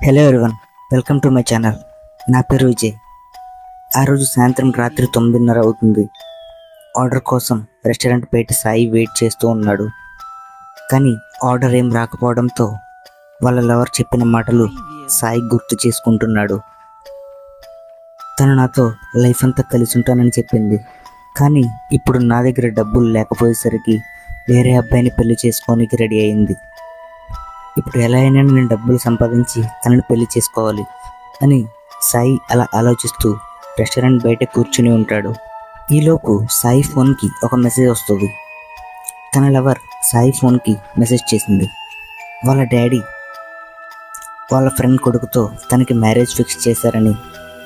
Hello everyone, welcome to my channel. నా పేరు విజయ్. ఆ రోజు సాయంత్రం రాత్రి 9:30 అవుతుంది. ఆర్డర్ కోసం రెస్టారెంట్ బయట సాయి వెయిట్ చేస్తూ ఉన్నాడు. కానీ ఆర్డర్ ఏం రాకపోవడంతో వాళ్ళ లవర్ చెప్పిన మాటలు సాయి గుర్తు చేసుకుంటున్నాడు. తను నాతో లైఫ్ అంతా కలిసి ఉంటానని చెప్పింది, కానీ ఇప్పుడు నా దగ్గర డబ్బులు లేకపోయేసరికి వేరే అబ్బాయిని పెళ్లి చేసుకోనికి రెడీ అయింది. ఇప్పుడు ఎలా అయినా నేను డబ్బులు సంపాదించి తనని పెళ్లి చేసుకోవాలి అని సాయి అలా ఆలోచిస్తూ రెస్టారెంట్ బయట కూర్చుని ఉంటాడు. ఈలోపు సాయి ఫోన్కి ఒక మెసేజ్ వస్తుంది. తన లవర్ సాయి ఫోన్కి మెసేజ్ చేసింది. వాళ్ళ డాడీ వాళ్ళ ఫ్రెండ్ కొడుకుతో తనకి మ్యారేజ్ ఫిక్స్ చేశారని,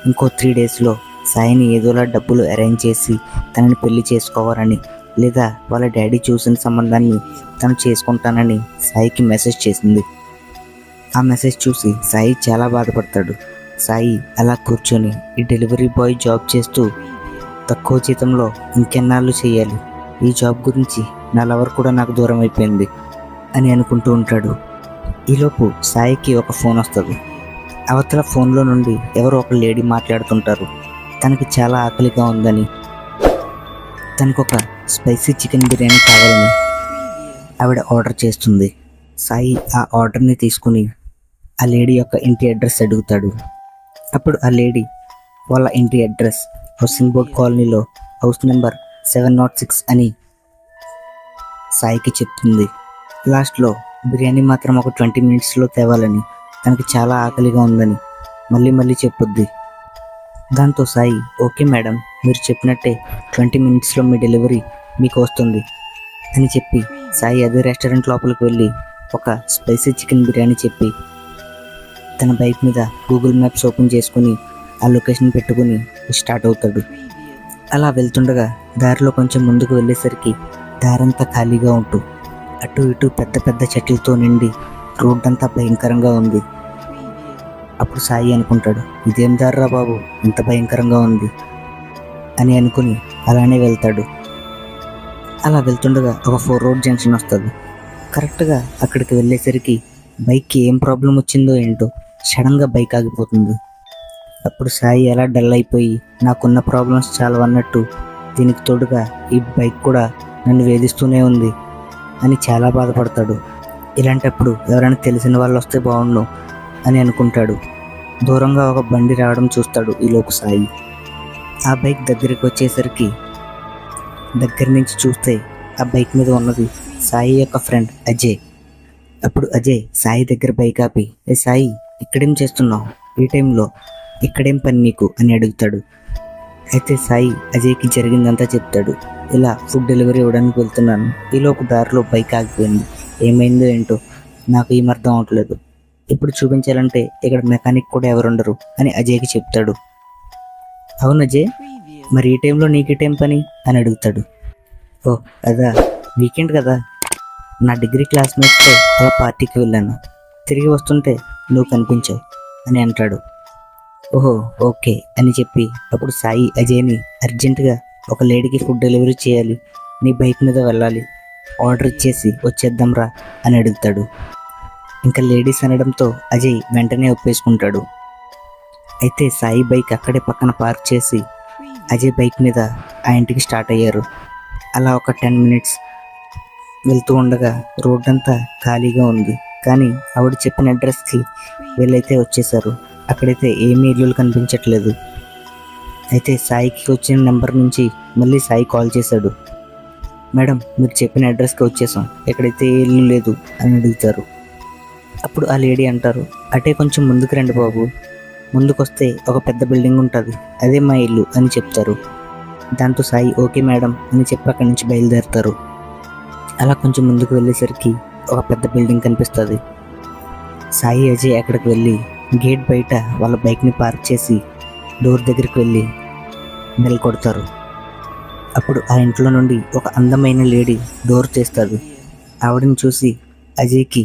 ఇంకో 3 డేస్లో సాయిని ఏదోలా డబ్బులు అరేంజ్ చేసి తనని పెళ్లి చేసుకోవాలని, లేదా వాళ్ళ డాడీ చూసిన సంబంధాన్ని తను చేసుకుంటానని సాయికి మెసేజ్ చేసింది. ఆ మెసేజ్ చూసి సాయి చాలా బాధపడతాడు. సాయి అలా కూర్చొని ఈ డెలివరీ బాయ్ జాబ్ చేస్తూ తక్కువ జీతంలో ఇంకెన్నాళ్ళు చేయాలి, ఈ జాబ్ గురించి నా లవర్ కూడా నాకు దూరం అయిపోయింది అని అనుకుంటూ ఉంటాడు. ఈలోపు సాయికి ఒక ఫోన్ వస్తుంది. అవతల ఫోన్లో నుండి ఎవరో ఒక లేడీ మాట్లాడుతుంటారు. తనకి చాలా ఆకలిగా ఉందని, తనకొక స్పైసీ చికెన్ బిర్యానీ కావాలని ఆవిడ ఆర్డర్ చేస్తుంది. సాయి ఆ ఆర్డర్ని తీసుకుని ఆ లేడీ యొక్క ఇంటి అడ్రస్ అడుగుతాడు. అప్పుడు ఆ లేడీ వాళ్ళ ఇంటి అడ్రస్ హౌసింగ్ బోర్డ్ కాలనీలో హౌస్ నెంబర్ 706 అని సాయికి చెప్తుంది. లాస్ట్లో బిర్యానీ మాత్రం ఒక 20 మినిట్స్లో తేవాలని, తనకి చాలా ఆకలిగా ఉందని మళ్ళీ మళ్ళీ చెప్పుద్ది. దాంతో సాయి, ఓకే మేడం, మీరు చెప్పినట్టే 20 మినిట్స్లో మీ డెలివరీ మీకు వస్తుంది అని చెప్పి సాయి అదే రెస్టారెంట్ లోపలికి వెళ్ళి ఒక స్పైసీ చికెన్ బిర్యానీ చెప్పి తన బైక్ మీద గూగుల్ మ్యాప్స్ ఓపెన్ చేసుకుని ఆ లొకేషన్ పెట్టుకుని స్టార్ట్ అవుతాడు. అలా వెళ్తుండగా దారిలో కొంచెం ముందుకు వెళ్ళేసరికి దారంతా ఖాళీగా ఉంటూ అటు ఇటు పెద్ద పెద్ద చెట్లతో నిండి రోడ్డంతా భయంకరంగా ఉంది. అప్పుడు సాయి అనుకుంటాడు, ఇదేం దారిరా బాబు, ఇంత భయంకరంగా ఉంది అని అనుకుని అలానే వెళ్తాడు. అలా వెళ్తుండగా ఒక 4 రోడ్ జంక్షన్ వస్తుంది. కరెక్ట్గా అక్కడికి వెళ్ళేసరికి బైక్కి ఏం ప్రాబ్లం వచ్చిందో ఏంటో సడన్గా బైక్ ఆగిపోతుంది. అప్పుడు సాయి ఎలా డల్ అయిపోయి, నాకున్న ప్రాబ్లమ్స్ చాలా అన్నట్టు దీనికి తోడుగా ఈ బైక్ కూడా నన్ను వేధిస్తూనే ఉంది అని చాలా బాధపడతాడు. ఇలాంటప్పుడు ఎవరైనా తెలిసిన వాళ్ళు వస్తే బాగుండు అని అనుకుంటాడు. దూరంగా ఒక బండి రావడం చూస్తాడు. ఈలోపు సాయి ఆ బైక్ దగ్గరికి వచ్చేసరికి దగ్గర నుంచి చూస్తే ఆ బైక్ మీద ఉన్నది సాయి యొక్క ఫ్రెండ్ అజయ్. అప్పుడు అజయ్ సాయి దగ్గర బైక్ ఆపి, ఏ సాయి, ఇక్కడేం చేస్తున్నావు, ఈ టైంలో ఇక్కడేం పని నీకు అని అడుగుతాడు. అయితే సాయి అజయ్కి జరిగిందంతా చెప్తాడు. ఇలా ఫుడ్ డెలివరీ ఇవ్వడానికి వెళ్తున్నాను, ఈలోపు దారిలో బైక్ ఆగిపోయింది, ఏమైందో ఏంటో నాకు ఏం అర్థం అవట్లేదు, ఇప్పుడు చూపించాలంటే ఇక్కడ మెకానిక్ కూడా ఎవరుండరు అని అజయ్కి చెప్తాడు. అవును అజయ్, మరి ఈ టైంలో నీకు టైం పని అని అడుగుతాడు. ఓ అదా, వీకెండ్ కదా, నా డిగ్రీ క్లాస్మేట్స్తో అలా పార్టీకి వెళ్ళాను, తిరిగి వస్తుంటే నువ్వు కనిపించావు అని అంటాడు. ఓహో ఓకే అని చెప్పి అప్పుడు సాయి అజయ్ని అర్జెంటుగా ఒక లేడీకి ఫుడ్ డెలివరీ చేయాలి, నీ బైక్ మీద వెళ్ళాలి, ఆర్డర్ ఇచ్చేసి వచ్చేద్దాం రా అని అడుగుతాడు. ఇంకా లేడీస్ అనడంతో అజయ్ వెంటనే ఒప్పేసుకుంటాడు. అయితే సాయి బైక్ అక్కడే పక్కన పార్క్ చేసి అజయ్ బైక్ మీద ఆ ఇంటికి స్టార్ట్ అయ్యారు. అలా ఒక 10 మినిట్స్ వెళ్తూ ఉండగా రోడ్డంతా ఖాళీగా ఉంది. కానీ ఆవిడ చెప్పిన అడ్రస్కి వీళ్ళైతే వచ్చేసారు. అక్కడైతే ఏమీ ఇల్లులు కనిపించట్లేదు. అయితే సాయికి వచ్చిన నెంబర్ నుంచి మళ్ళీ సాయి కాల్ చేశాడు. మేడం, మీరు చెప్పిన అడ్రస్కి వచ్చేసాం, ఎక్కడైతే ఏ ఇల్లు లేదు అని అడుగుతారు. అప్పుడు ఆ లేడీ అంటారు, అటే కొంచెం ముందుకు రండి బాబు, ముందుకొస్తే ఒక పెద్ద బిల్డింగ్ ఉంటుంది, అదే మా ఇల్లు అని చెప్తారు. దాంతో సాయి ఓకే మేడం అని చెప్పి అక్కడి నుంచి బయలుదేరుతారు. అలా కొంచెం ముందుకు వెళ్ళేసరికి ఒక పెద్ద బిల్డింగ్ కనిపిస్తుంది. సాయి అజయ్ అక్కడికి వెళ్ళి గేట్ బయట వాళ్ళ బైక్ని పార్క్ చేసి డోర్ దగ్గరికి వెళ్ళి బెల్ కొడతారు. అప్పుడు ఆ ఇంట్లో నుండి ఒక అందమైన లేడీ డోర్ తీస్తుంది. ఆవిడని చూసి అజయ్కి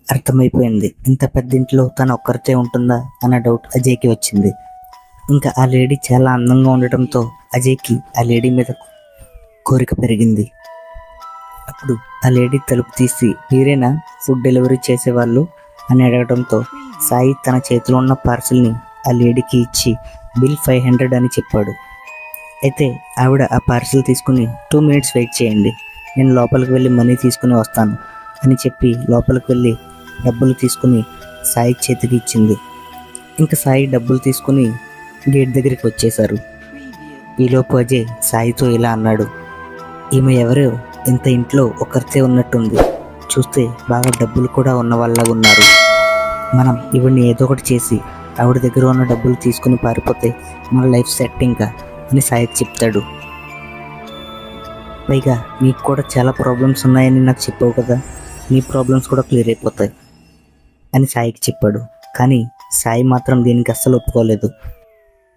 అర్థమైపోయింది, ఇంత పెద్ద ఇంట్లో తను ఒక్కరితే ఉంటుందా అన్న డౌట్ అజయ్కి వచ్చింది. ఇంకా ఆ లేడీ చాలా అందంగా ఉండటంతో అజయ్కి ఆ లేడీ మీద కోరిక పెరిగింది. అప్పుడు ఆ లేడీ తలుపు తీసి, మీరేనా ఫుడ్ డెలివరీ చేసేవాళ్ళు అని అడగడంతో సాయి తన చేతిలో ఉన్న పార్సిల్ని ఆ లేడీకి ఇచ్చి బిల్ 500 అని చెప్పాడు. అయితే ఆవిడ ఆ పార్సిల్ తీసుకుని 2 minutes వెయిట్ చేయండి, నేను లోపలికి వెళ్ళి మనీ తీసుకుని వస్తాను అని చెప్పి లోపలికి వెళ్ళి డబ్బులు తీసుకుని సాయి చేతికి ఇచ్చింది. ఇంకా సాయి డబ్బులు తీసుకుని గేట్ దగ్గరికి వచ్చేశారు. ఈలోపు అజయ్ సాయితో ఇలా అన్నాడు, ఈమె ఎవరో ఇంత ఇంట్లో ఒకరితే ఉన్నట్టుంది, చూస్తే బాగా డబ్బులు కూడా ఉన్న వాళ్ళ ఉన్నారు, మనం ఇవన్నీ ఏదో ఒకటి చేసి ఆవిడ దగ్గర ఉన్న డబ్బులు తీసుకుని పారిపోతే మన లైఫ్ సెట్ ఇంకా అని సాయికి చెప్తాడు. పైగా నీకు కూడా చాలా ప్రాబ్లమ్స్ ఉన్నాయని నాకు చెప్పావు కదా, నీ ప్రాబ్లమ్స్ కూడా క్లియర్ అయిపోతాయి అని సాయికి చెప్పాడు. కానీ సాయి మాత్రం దీనికి అస్సలు ఒప్పుకోలేదు.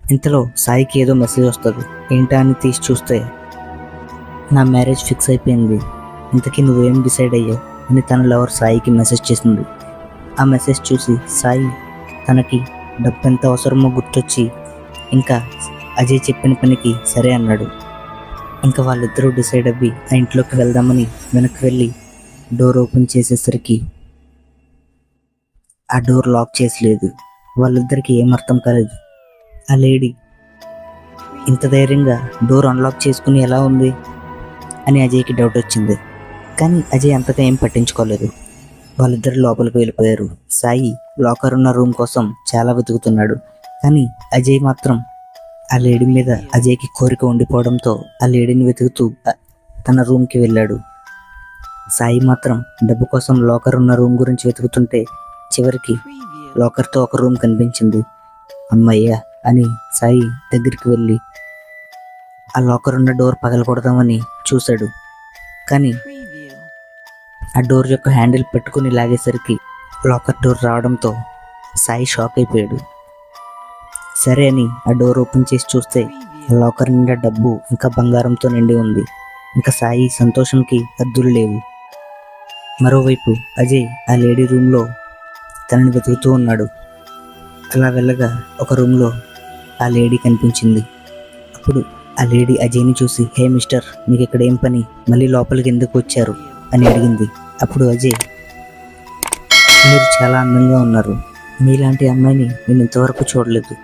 ఇంతలో సాయికి ఏదో మెసేజ్ వస్తుంది. ఏంటా అని తీసి చూస్తే, నా మ్యారేజ్ ఫిక్స్ అయిపోయింది, ఇంతకీ నువ్వేం డిసైడ్ అయ్యావు అని తన లవర్ సాయికి మెసేజ్ చేసింది. ఆ మెసేజ్ చూసి సాయి తనకి డబ్బు ఎంత అవసరమో గుర్తొచ్చి ఇంకా అజయ్ చెప్పిన పనికి సరే అన్నాడు. ఇంకా వాళ్ళిద్దరూ డిసైడ్ అవ్వి ఆ ఇంట్లోకి వెళ్దామని వెనక్కి వెళ్ళి డోర్ ఓపెన్ చేసేసరికి ఆ డోర్ లాక్ చేసి లేదు. వాళ్ళిద్దరికి ఏం అర్థం కాలేదు. ఆ లేడీ ఇంత ధైర్యంగా డోర్ అన్లాక్ చేసుకుని ఎలా ఉంది అని అజయ్కి డౌట్ వచ్చింది. కానీ అజయ్ అంతగా ఏం పట్టించుకోలేదు. వాళ్ళిద్దరు లోపలికి వెళ్ళిపోయారు. సాయి లాకర్ ఉన్న రూమ్ కోసం చాలా వెతుకుతున్నాడు. కానీ అజయ్ మాత్రం ఆ లేడీ మీద అజయ్కి కోరిక ఉండిపోవడంతో ఆ లేడీని వెతుకుతూ తన రూమ్కి వెళ్ళాడు. సాయి మాత్రం డబ్బు కోసం లాకర్ ఉన్న రూమ్ గురించి వెతుకుతుంటే చివరికి లాకర్తో ఒక రూమ్ కనిపించింది. అమ్మయ్య అని సాయి దగ్గరికి వెళ్ళి ఆ లాకర్ ఉన్న డోర్ పగలకూడదామని చూశాడు. కానీ ఆ డోర్ యొక్క హ్యాండిల్ పెట్టుకుని లాగేసరికి లాకర్ డోర్ రావడంతో సాయి షాక్ అయిపోయాడు. సరే అని ఆ డోర్ ఓపెన్ చేసి చూస్తే ఆ లాకర్ నిండా డబ్బు ఇంకా బంగారంతో నిండి ఉంది. ఇంకా సాయి సంతోషంకి హద్దులు లేవు. మరోవైపు అజయ్ ఆ లేడీ రూమ్లో తనని వెతుకుతూ ఉన్నాడు. అలా వెళ్ళగా ఒక రూమ్లో ఆ లేడీ కనిపించింది. అప్పుడు ఆ లేడీ అజయ్ని చూసి, హే మిస్టర్, మీకు ఇక్కడ ఏం పని, మళ్ళీ లోపలికి ఎందుకు వచ్చారు అని అడిగింది. అప్పుడు అజయ్, మీరు చాలా అందంగా ఉన్నారు, మీలాంటి అమ్మాయిని నేను ఇంతవరకు చూడలేదు,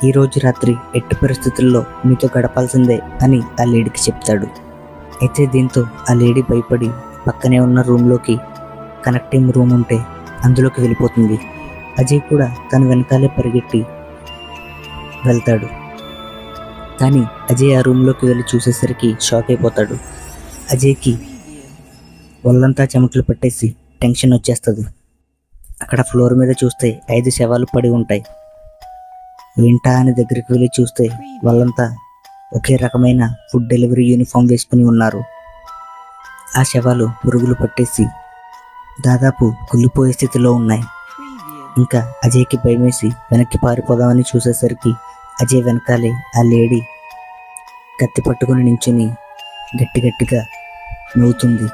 ఈరోజు రాత్రి ఎట్టి పరిస్థితుల్లో మీతో గడపాల్సిందే అని ఆ లేడీకి చెప్తాడు. అయితే దీంతో ఆ లేడీ భయపడి పక్కనే ఉన్న రూమ్లోకి, కనెక్టింగ్ రూమ్ ఉంటే అందులోకి వెళ్ళిపోతుంది. అజయ్ కూడా తన వెనకాలే పరిగెట్టి వెళ్తాడు. కానీ అజయ్ ఆ రూమ్లోకి వెళ్ళి చూసేసరికి షాక్ అయిపోతాడు. అజయ్కి ఒళ్ళంతా చెమటలు పట్టేసి టెన్షన్ వచ్చేస్తుంది. అక్కడ ఫ్లోర్ మీద చూస్తే 5 శవాలు పడి ఉంటాయి. ఏంటా అని దగ్గరికి వెళ్ళి చూస్తే వాళ్ళంతా ఒకే రకమైన ఫుడ్ డెలివరీ యూనిఫామ్ వేసుకుని ఉన్నారు. ఆ శవాలు పురుగులు పట్టేసి దాదాపు కుళ్ళిపోయే స్థితిలో ఉన్నాయి. ఇంకా అజయ్కి భయమేసి వెనక్కి పారిపోదామని చూసేసరికి అజయ్ వెనకాలే ఆ లేడీ కత్తి పట్టుకుని నించుని గట్టిగా నవ్వుతుంది.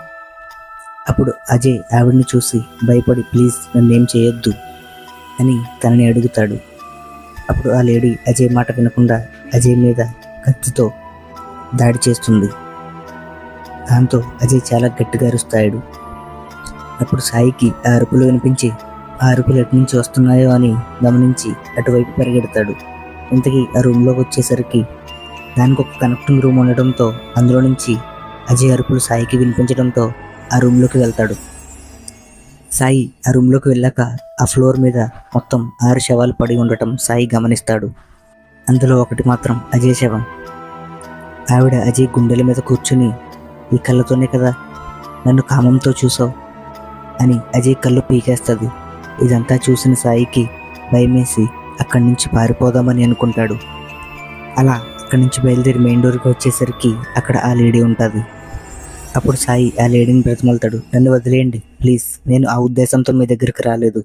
అప్పుడు అజయ్ ఆవిడ్ని చూసి భయపడి, ప్లీజ్ నన్నేం చేయొద్దు అని తనని అడుగుతాడు. అప్పుడు ఆ లేడీ అజయ్ మాట వినకుండా అజయ్ మీద కత్తితో దాడి చేస్తుంది. దాంతో అజయ్ చాలా గట్టిగా అరుస్తాడు. అప్పుడు సాయికి ఆ అరుపులు వినిపించి ఆ అరుపులు ఎటు నుంచి వస్తున్నాయో అని గమనించి అటువైపు పరిగెడతాడు. ఇంతకీ ఆ రూమ్లోకి వచ్చేసరికి దానికి ఒక కనెక్టింగ్ రూమ్ ఉండడంతో అందులో నుంచి అజయ్ అరుపులు సాయికి వినిపించడంతో ఆ రూమ్లోకి వెళ్తాడు. సాయి ఆ రూమ్లోకి వెళ్ళాక ఆ ఫ్లోర్ మీద మొత్తం 6 శవాలు పడి ఉండటం సాయి గమనిస్తాడు. అందులో ఒకటి మాత్రం అజయ్ శవం. ఆవిడ అజయ్ గుండెల మీద కూర్చుని, ఈ కళ్ళతోనే కదా నన్ను కామంతో చూసావు అని అజయ్ కళ్ళు పీకేస్తుంది. ఇదంతా చూసిన సాయికి భయమేసి అక్కడి నుంచి పారిపోదామని అనుకుంటాడు. అలా అక్కడి నుంచి బయలుదేరి మెయిన్ డోర్కి వచ్చేసరికి అక్కడ ఆ లేడీ ఉంటుంది. అప్పుడు సాయి ఆ లేడీని బ్రతిమలుతాడు, నన్ను వదిలేయండి ప్లీజ్, నేను ఆ ఉద్దేశంతో మీ దగ్గరికి రాలేదు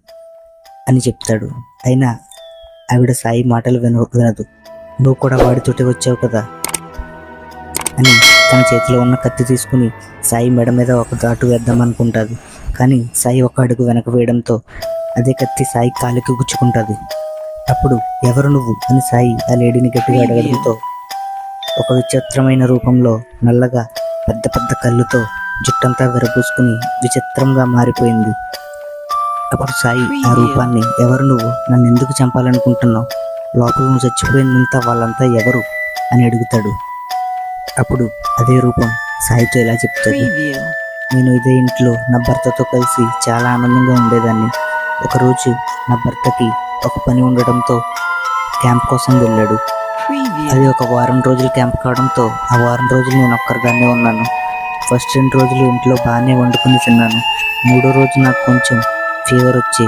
అని చెప్తాడు. అయినా ఆవిడ సాయి మాటలు వినదు. నువ్వు కూడా వాడితోటి వచ్చావు కదా అని తన చేతిలో ఉన్న కత్తి తీసుకుని సాయి మెడ మీద ఒక ఘాటు వేద్దామనుకుంటుంది. కానీ సాయి ఒక అడుగు వెనక వేయడంతో అదే కత్తి సాయి కాలికి గుచ్చుకుంటుంది. అప్పుడు ఎవరు నువ్వు అని సాయి ఆ లేడీని గట్టిగా అడగడంతో ఒక విచిత్రమైన రూపంలో నల్లగా పెద్ద పెద్ద కళ్ళుతో జుట్టంతా విరబూసుకుని విచిత్రంగా మారిపోయింది. అప్పుడు సాయి ఆ రూపాన్ని, ఎవరు నువ్వు, నన్ను ఎందుకు చంపాలనుకుంటున్నావు, లోపల నువ్వు చచ్చిపోయినంత వాళ్ళంతా ఎవరు అని అడుగుతాడు. అప్పుడు అదే రూపం సాయితో ఇలా చెప్తుంది, నేను ఇదే ఇంట్లో నా భర్తతో కలిసి చాలా ఆనందంగా ఉండేదాన్ని. ఒకరోజు నా భర్తకి ఒక పని ఉండడంతో క్యాంప్ కోసం వెళ్ళాడు. అది ఒక వారం రోజుల క్యాంప్ కావడంతో ఆ వారం రోజులు నేను ఒక్కరిదాన్నే ఉన్నాను. ఫస్ట్ 2 రోజులు ఇంట్లో బాగానే వండుకొని తిన్నాను. 3వ రోజు నాకు కొంచెం ఫీవర్ వచ్చి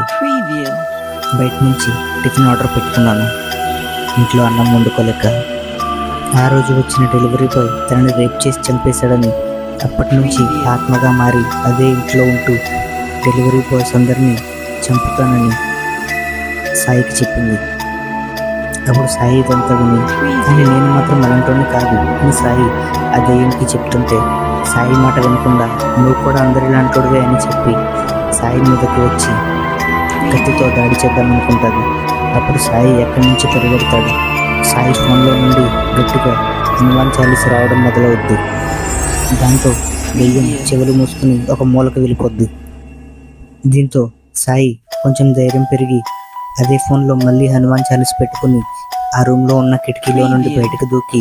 బయట నుంచి టిఫిన్ ఆర్డర్ పెట్టుకున్నాను, ఇంట్లో అన్నం వండుకోలేక. ఆ రోజు వచ్చిన డెలివరీ బాయ్ తనని రేప్ చేసి చంపేశాడని అప్పటి నుంచి ఆత్మగా మారి అదే ఇంట్లో ఉంటూ డెలివరీ బాయ్స్ అందరినీ చంపుతానని సాయికి చెప్పింది. అప్పుడు సాయి ఇదంతా విని, కానీ నేను మాత్రం అలాంటి కాదు అని సాయి ఆ దెయ్యంకి చెప్తుంటే, సాయి మాట వినకుండా నువ్వు కూడా అందరిలాంటోడివే అని చెప్పి సాయి మీదకి వచ్చి కత్తితో దాడి చేద్దామనుకుంటుంది. అప్పుడు సాయి ఎక్కడి నుంచి పరిగెడతాడు. సాయి ఫోన్లో నుండి గట్టిగా హనుమాన్ చాలీస రావడం మొదలవుద్ది. దాంతో దెయ్యం చెవులు మూసుకుని ఒక మూలకు వెళ్ళిపోద్ది. దీంతో సాయి కొంచెం ధైర్యం పెరిగి అదే ఫోన్లో మళ్ళీ హనుమాన్ చాలీస పెట్టుకుని ఆ రూమ్లో ఉన్న కిటికీలో నుండి బయటకు దూకి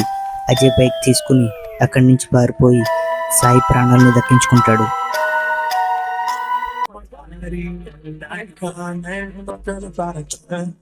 అజయ్ బైక్ తీసుకుని అక్కడి నుంచి పారిపోయి సాయి ప్రాణాలను దక్కించుకుంటాడు. I can't